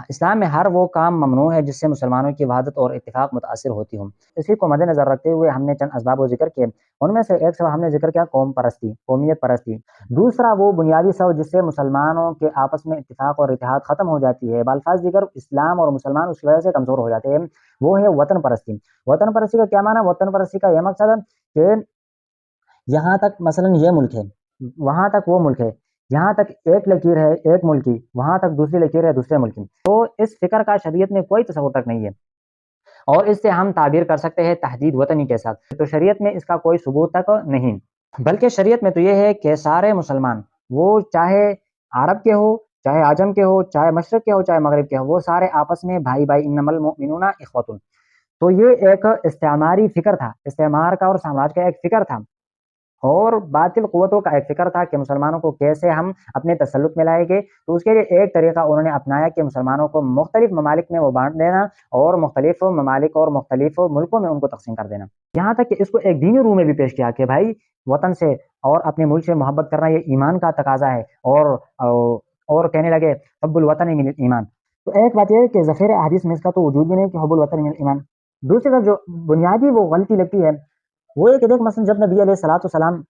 اسلام میں ہر وہ کام ممنوع ہے جس سے مسلمانوں کی وحدت اور اتفاق متاثر ہوتی ہوں۔ اسی کو مد نظر رکھتے ہوئے ہم نے چند اسباب و ذکر کیے، ان میں سے ایک سبب ہم نے ذکر کیا قوم پرستی، قومیت پرستی۔ دوسرا وہ بنیادی سبب جس سے مسلمانوں کے آپس میں اتفاق اور اتحاد ختم ہو جاتی ہے، بالفاظ دیگر اسلام اور مسلمان اس کی وجہ سے کمزور ہو جاتے ہیں، وہ ہے وطن پرستی۔ وطن پرستی کا کیا معنی؟ وطن پرستی کا یہ مقصد ہے کہ یہاں تک مثلاً یہ ملک ہے، وہاں تک وہ ملک ہے، یہاں تک ایک لکیر ہے ایک ملک کی، وہاں تک دوسری لکیر ہے دوسرے ملک کی۔ تو اس فکر کا شریعت میں کوئی تصور تک نہیں ہے، اور اس سے ہم تعبیر کر سکتے ہیں تحدید وطنی کے ساتھ، تو شریعت میں اس کا کوئی ثبوت تک نہیں، بلکہ شریعت میں تو یہ ہے کہ سارے مسلمان، وہ چاہے عرب کے ہو، چاہے عجم کے ہو، چاہے مشرق کے ہو، چاہے مغرب کے ہو، وہ سارے آپس میں بھائی بھائی، انما المؤمنون اخوۃ۔ تو یہ ایک استعماری فکر تھا، استعمار کا اور سامراج کا ایک فکر تھا، اور باطل قوتوں کا ایک فکر تھا کہ مسلمانوں کو کیسے ہم اپنے تسلط میں لائیں گے۔ تو اس کے لیے ایک طریقہ انہوں نے اپنایا کہ مسلمانوں کو مختلف ممالک میں وہ بانٹ دینا، اور مختلف ممالک اور مختلف ملکوں میں ان کو تقسیم کر دینا، یہاں تک کہ اس کو ایک دینی روح میں بھی پیش کیا کہ بھائی وطن سے اور اپنے ملک سے محبت کرنا یہ ایمان کا تقاضا ہے، اور کہنے لگے حب الوطن من الایمان۔ تو ایک بات یہ ہے کہ ذخیرہ احادیث میں اس کا تو وجود بھی نہیں کہ حب الوطن من الایمان۔ دوسری طرف جو بنیادی وہ غلطی لگتی ہے وہ یہ کہ دیکھ مثلا جب نبی علیہ الصلوۃ والسلام